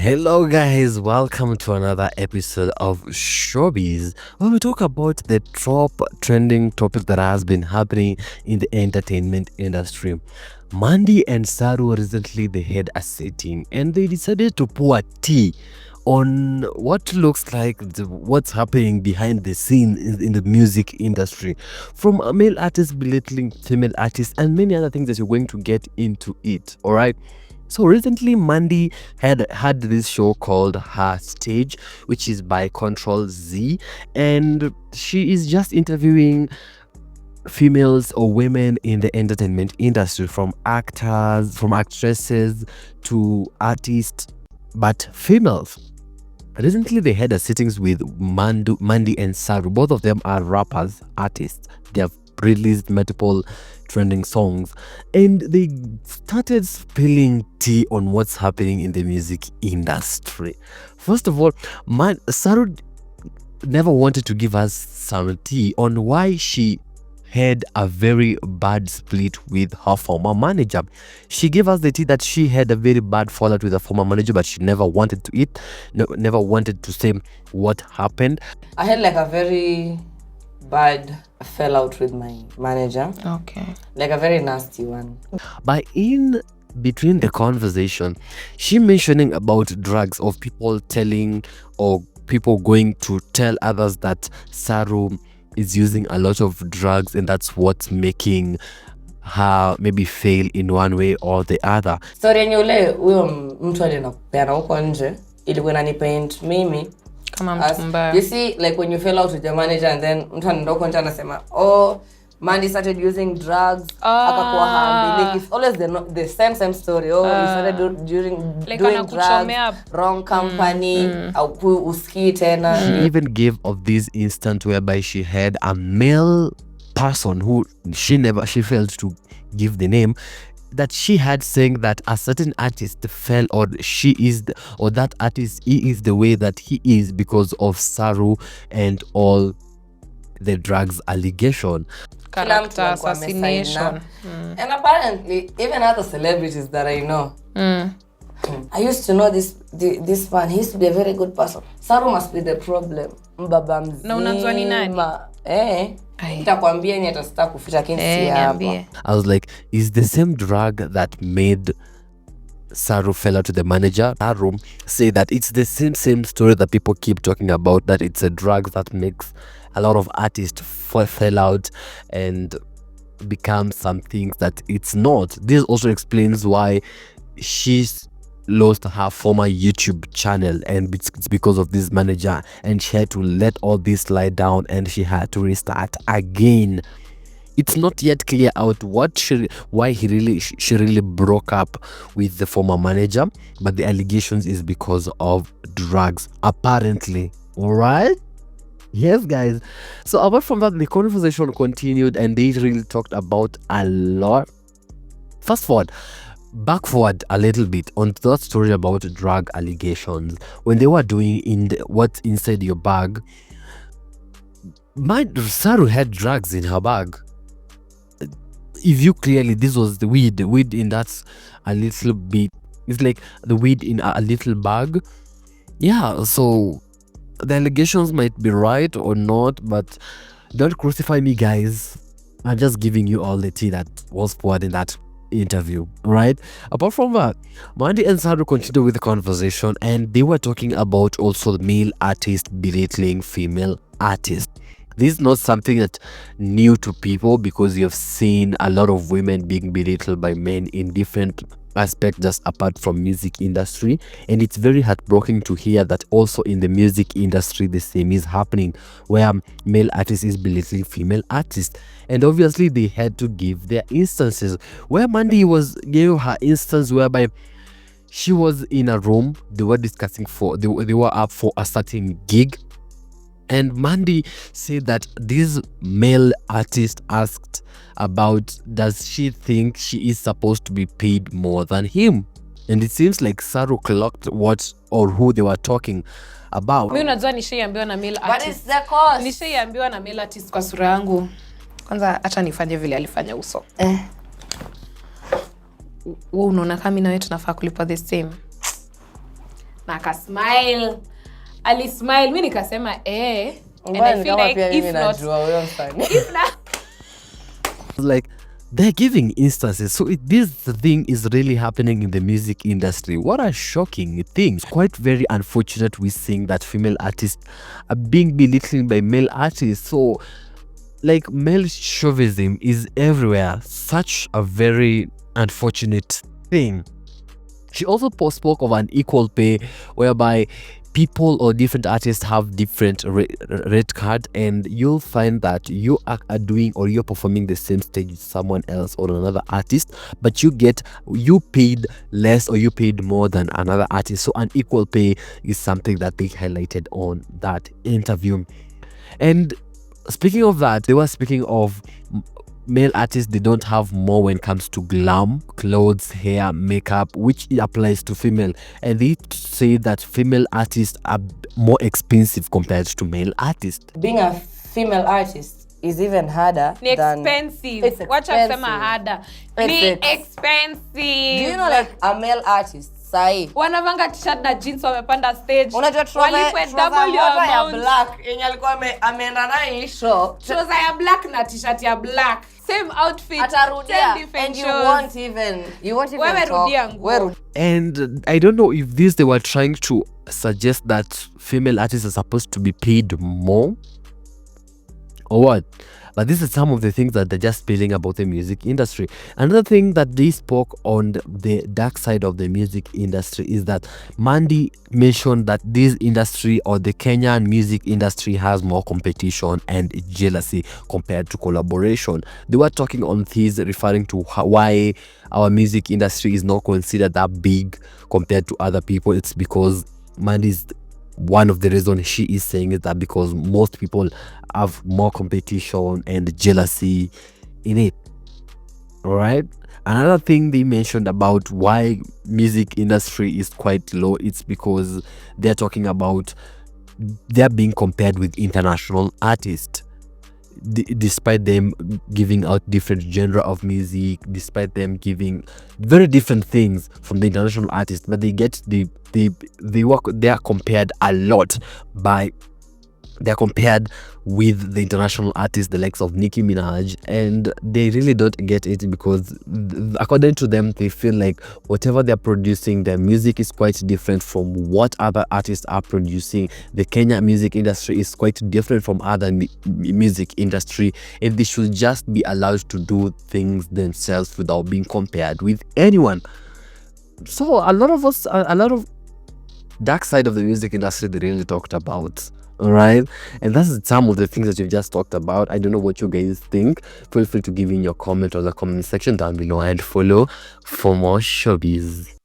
Hello, guys, welcome to another episode of Showbiz, where we talk about the top trending topic that has been happening in the entertainment industry. Maandy and Ssaru recently they had a sitting and they decided to pour tea on what looks like what's happening behind the scene in the music industry, from a male artist belittling female artists and many other things that you're going to get into it. All right. So recently, Maandy had this show called Her Stage, which is by Control Z, and she is just interviewing females or women in the entertainment industry, from actors, from actresses to artists, but females. Recently, they had a sittings with Maandy and Ssaru. Both of them are rappers, artists. They have released multiple trending songs, and they started spilling tea on what's happening in the music industry. First of all, Ssaru never wanted to give us some tea on why she had a very bad split with her former manager. She gave us the tea that she had a very bad fallout with her former manager, but she never wanted to never wanted to say what happened. I had like a very bad fallout with my manager. Okay. Like a very nasty one. But in between the conversation, she mentioning about drugs, of people telling or people going to tell others that Ssaru is using a lot of drugs and that's what's making her maybe fail in one way or the other. Story yenye ule huyo mtu alinakupeana huko nje ilikuwa inanipaint mimi kama mtu mbaya. You see, like when you fell out with your manager and then mtu anaenda huko nje anasema, oh, Maandy started using drugs, akakuwa haambiliki. It's always the same story. Oh, he started doing drugs, wrong company, au usikii tena. She even gave of this instance whereby she had a male person who she failed to give the name, that she had saying that a certain artist fell, or or that artist, he is the way that he is because of Ssaru and all the drugs allegation. Character assassination. And apparently, even other celebrities that I know, I used to know this man. He used to be a very good person. Ssaru must be the problem. Mbaba mzima. Na unajua ni nani? Nitakwambia ni atasita kuficha kinsi hapa. I was like, is the same drug that made Ssaru fell out to the manager? Ssaru say that it's the same story that people keep talking about, that it's a drug that makes a lot of artists fell out and become something that it's not. This also explains why she's lost her former YouTube channel, and it's because of this manager, and she had to let all this lie down and she had to restart again. It's not yet clear out why she really broke up with the former manager, but the allegations is because of drugs, apparently. All right. Yes, guys. So apart from that, the conversation continued and they really talked about a lot. Back forward a little bit on that story about drug allegations. When they were doing what's inside your bag, Ssaru had drugs in her bag. If you clearly, this was the weed in that a little bit. It's like the weed in a little bag. Yeah, so the allegations might be right or not, but don't crucify me, guys. I'm just giving you all the tea that was poured in that interview, right? Apart from that, Maandy and Ssaru continued with the conversation, and they were talking about also the male artists belittling female artists. This is not something that's new to people, because you've seen a lot of women being belittled by men in different aspect just apart from music industry, and it's very heartbreaking to hear that also in the music industry the same is happening, where male artists is belittling female artists. And obviously they had to give their instances, where Maandy gave her instance whereby she was in a room, they were discussing they were up for a certain gig, and Maandy said that this male artist asked about, does she think she is supposed to be paid more than him? And it seems like Ssaru clocked what or who they were talking about. Mimi unajua nishaiambiwa na male artist. What is the cost? Nishaiambiwa na male artist kwa sura yangu. Kwanza acha nifanye vile alifanya uso. Wewe unaona kama mimi na wewe tunafaa kulipa the same. na akasmile. Alismile, mimi nikasema and I feel like if not like they're giving instances. So this thing is really happening in the music industry. What a shocking thing. It's quite very unfortunate we're seeing that female artists are being belittled by male artists. So like male chauvinism is everywhere. Such a very unfortunate thing. She also spoke of an equal pay whereby people or different artists have different rate card, and you'll find that you are doing or you're performing the same stage as someone else or another artist, but you paid less or you paid more than another artist. So an equal pay is something that they highlighted on that interview. And speaking of that, they were speaking of male artists. They don't have more when it comes to glam, clothes, hair, makeup, which applies to female. And they say that female artists are more expensive compared to male artists. Being a female artist is even harder than... It's expensive. Harder. Expensive. Do you know like a male artist? Sai. Wanavanga t-shirt na jeans wamepanda stage. Unajua double ya black yenye alikuwa ameenda nayo show. Trouser ya black na t-shirt ya black. Same outfit. Atarudia. And you won't even talk. And I don't know if they were trying to suggest that female artists are supposed to be paid more or what. But this is some of the things that they're just spilling about the music industry. Another thing that they spoke on the dark side of the music industry is that Maandy mentioned that this industry or the Kenyan music industry has more competition and jealousy compared to collaboration. They were talking on this, referring to why our music industry is not considered that big compared to other people. It's because Maandy's one of the reasons she is saying is that because most people have more competition and jealousy in it. All right. Another thing they mentioned about why music industry is quite low, it's because they're talking about they're being compared with international artists. Despite them giving out different genre of music, despite them giving very different things from the international artists, but they are compared a lot they're compared with the international artists, the likes of Nicki Minaj, and they really don't get it because according to them, they feel like whatever they're producing, their music is quite different from what other artists are producing. The Kenya music industry is quite different from other music industry, and they should just be allowed to do things themselves without being compared with anyone. So a lot of dark side of the music industry they really talked about. All right, and that's some of the things that you've just talked about. I don't know what you guys think. Feel free to give in your comment on the comment section down below and follow for more showbiz.